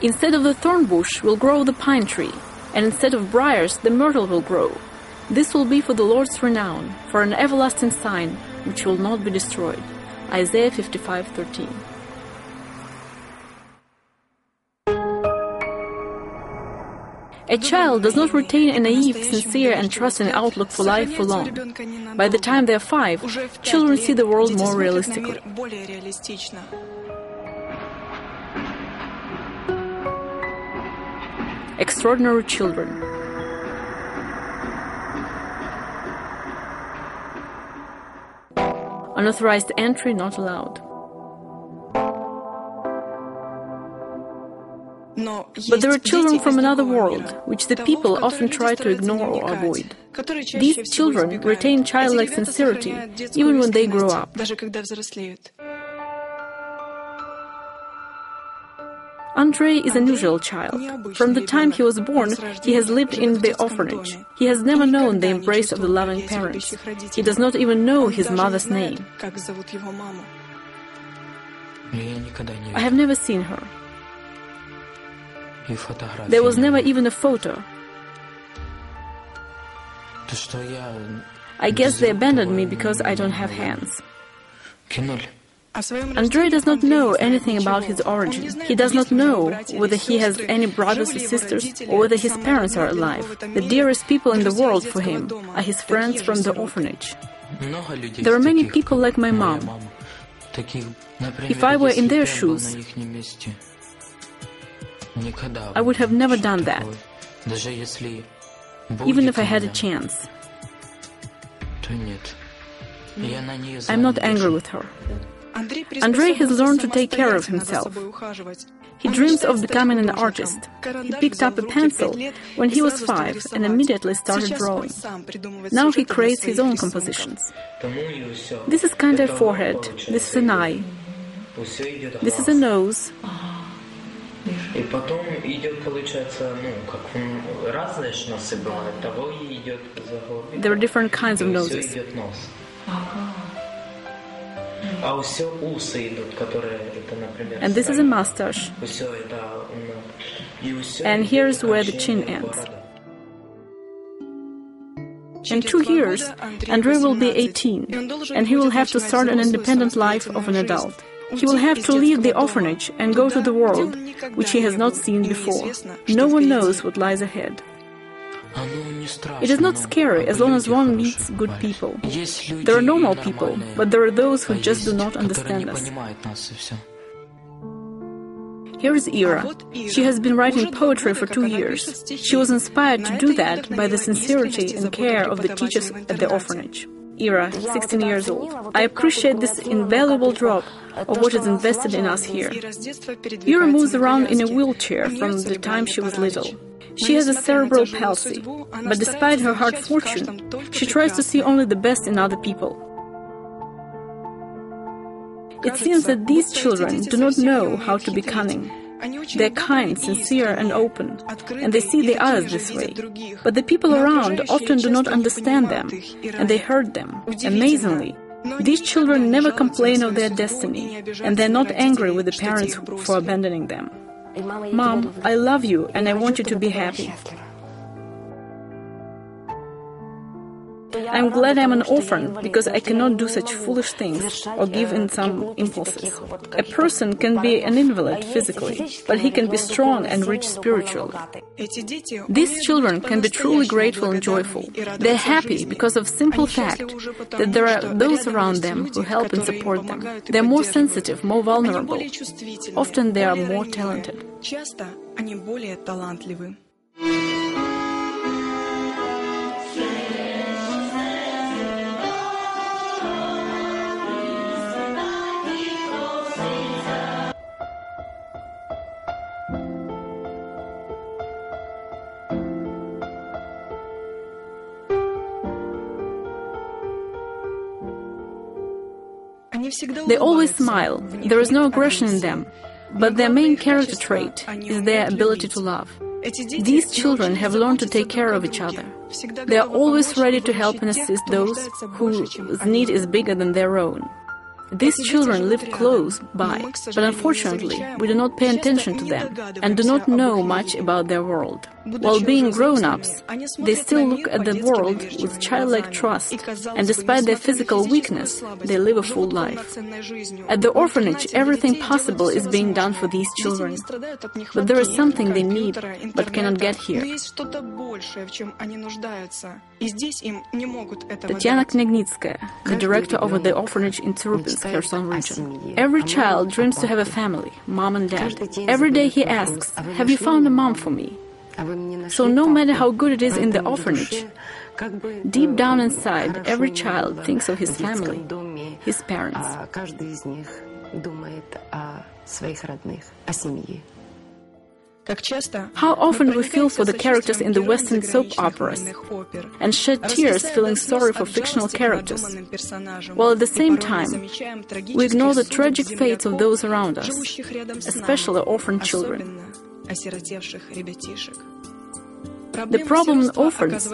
Instead of the thorn bush will grow the pine tree, and instead of briars the myrtle will grow. This will be for the Lord's renown, for an everlasting sign which will not be destroyed. Isaiah 55:13. A child does not retain a naive, sincere and trusting outlook for life for long. By the time they are 5, children see the world more realistically. Extraordinary children. Unauthorized entry not allowed. But there are children from another world, which the people often try to ignore or avoid. These children retain childlike sincerity even when they grow up. Andrei is an unusual child. From the time he was born, he has lived in the orphanage. He has never known the embrace of the loving parents. He does not even know his mother's name. I have never seen her. There was never even a photo. I guess they abandoned me because I don't have hands. Andrei does not know anything about his origin. He does not know whether he has any brothers or sisters or whether his parents are alive. The dearest people in the world for him are his friends from the orphanage. There are many people like my mom. If I were in their shoes, I would have never done that, even if I had a chance. I'm not angry with her. Andrei has learned to take care of himself. He dreams of becoming an artist. He picked up a pencil when he was 5 and immediately started drawing. Now he creates his own compositions. This is kind of a forehead, this is an eye, this is a nose. И потом идет, получается, как разные ж носы бывают, того и идет за головой. There are different kinds of noses. Все идет нос. А все усы идут, которые это, например. And this is a mustache. Все это, and here's where the chin ends. In 2 years, Andrei will be 18, and he will have to start an independent life of an adult. He will have to leave the orphanage and go to the world, which he has not seen before. No one knows what lies ahead. It is not scary as long as one meets good people. There are normal people, but there are those who just do not understand us. Here is Ira. She has been writing poetry for 2 years. She was inspired to do that by the sincerity and care of the teachers at the orphanage. Ira, 16 years old. I appreciate this invaluable drop of what is invested in us here. Ira moves around in a wheelchair from the time she was little. She has a cerebral palsy, but despite her hard fortune, she tries to see only the best in other people. It seems that these children do not know how to be cunning. They are kind, sincere, and open, and they see the others this way. But the people around often do not understand them, and they hurt them. Amazingly, these children never complain of their destiny, and they're not angry with the parents for abandoning them. Mom, I love you, and I want you to be happy. I'm glad I'm an orphan because I cannot do such foolish things or give in some impulses. A person can be an invalid physically, but he can be strong and rich spiritually. These children can be truly grateful and joyful. They're happy because of simple fact that there are those around them who help and support them. They're more sensitive, more vulnerable. Often they are more talented. They always smile. There is no aggression in them. But their main character trait is their ability to love. These children have learned to take care of each other. They are always ready to help and assist those whose need is bigger than their own. These children live close by, but unfortunately, we do not pay attention to them and do not know much about their world. While being grown-ups, they still look at the world with childlike trust, and despite their physical weakness, they live a full life. At the orphanage, everything possible is being done for these children, but there is something they need but cannot get here. Tatiana Knignitskaya, the director of the orphanage in Tsirupinsk, Kherson region. Every child dreams to have a family, mom and dad. Every day he asks, "Have you found a mom for me?" So no matter how good it is in the orphanage, deep down inside, every child thinks of his family, his parents. How often we feel for the characters in the Western soap operas and shed tears feeling sorry for fictional characters, while at the same time we ignore the tragic fates of those around us, especially orphan children. The problem in orphans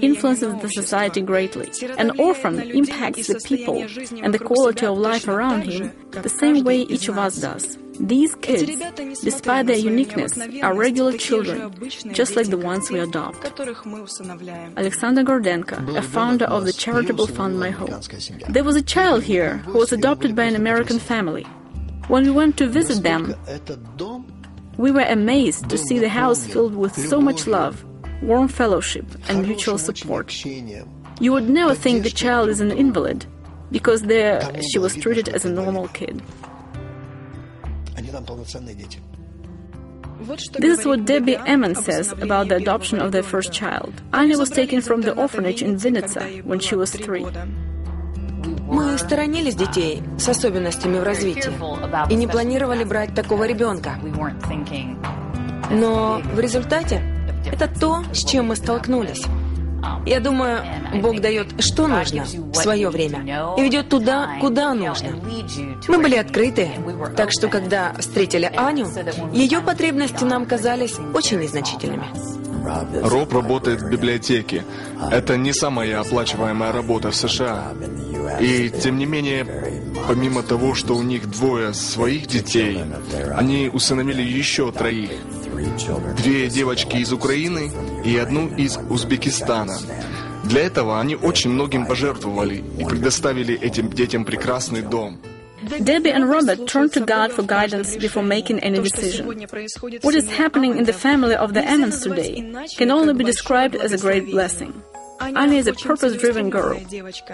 influences the society greatly. An orphan impacts the people and the quality of life around him the same way each of us does. These kids, despite their uniqueness, are regular children, just like the ones we adopt. Alexander Gordenko, a founder of the charitable fund My Home. There was a child here who was adopted by an American family. When we went to visit them, we were amazed to see the house filled with so much love, warm fellowship, and mutual support. You would never think the child is an invalid, because there she was treated as a normal kid. This is what Debbie Emmon says about the adoption of their first child. Anya was taken from the orphanage in Vinnytsia when she was 3. Мы сторонились детей с особенностями в развитии и не планировали брать такого ребенка. Но в результате это то, с чем мы столкнулись. Я думаю, Бог дает, что нужно, в свое время, и ведет туда, куда нужно. Мы были открыты, так что, когда встретили Аню, ее потребности нам казались очень незначительными. Роб работает в библиотеке. Это не самая оплачиваемая работа в США. И, тем не менее, помимо того, что у них 2 своих детей, они усыновили еще 3. 2 девочки из Украины и 1 из Узбекистана. Для этого они очень многим пожертвовали и предоставили этим детям прекрасный дом. Debbie and Robert turned to God for guidance before making any decision. What is happening in the family of the Emmons today can only be described as a great blessing. Anya is a purpose-driven girl.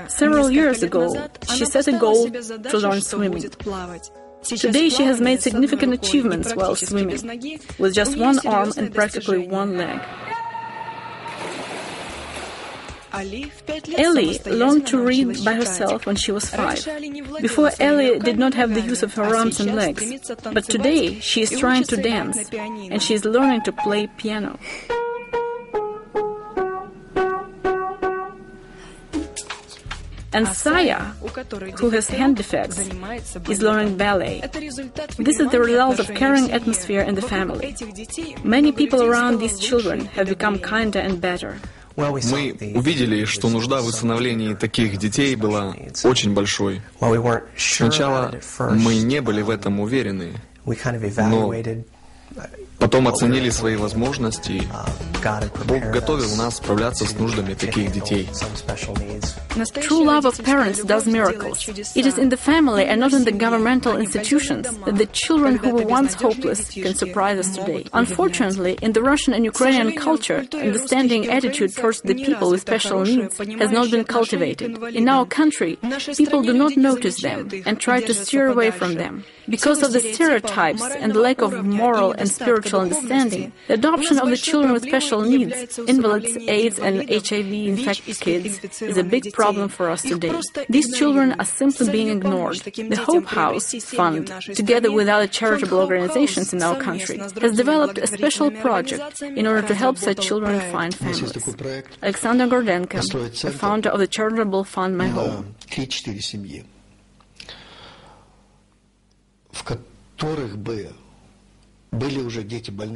Several years ago, she set a goal to learn swimming. Today she has made significant achievements while swimming, with just 1 arm and practically 1 leg. Ellie learned to read by herself when she was 5. Before, Ellie did not have the use of her arms and legs, but today she is trying to dance, and she is learning to play piano. And Saya, who has hand defects, is learning ballet. This is the result of caring atmosphere in the family. Many people around these children have become kinder and better. Мы увидели, что нужда в усыновлении таких детей была очень большой. Сначала мы не были в этом уверены, но потом оценили свои возможности. Бог готовил нас справляться с нуждами таких детей. True love of parents does miracles. It is in the family and not in the governmental institutions that the children who were once hopeless can surprise us today. Unfortunately, in the Russian and Ukrainian culture, understanding attitude towards the people with special needs has not been cultivated. In our country, people do not notice them and try to steer away from them. Because of the stereotypes and the lack of moral and spiritual understanding, the adoption of the children with special needs, invalids, AIDS and HIV-infected kids, is a big problem for us today. These children are simply being ignored. The Hope House Fund, together with other charitable organizations in our country, has developed a special project in order to help such children find families. Alexander Gordenko, the founder of the charitable fund My Home.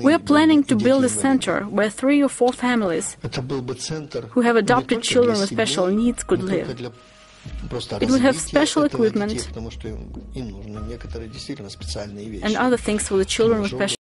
We are planning to build a center where 3 or 4 families who have adopted children with special needs could live. It would have special equipment and other things for the children with special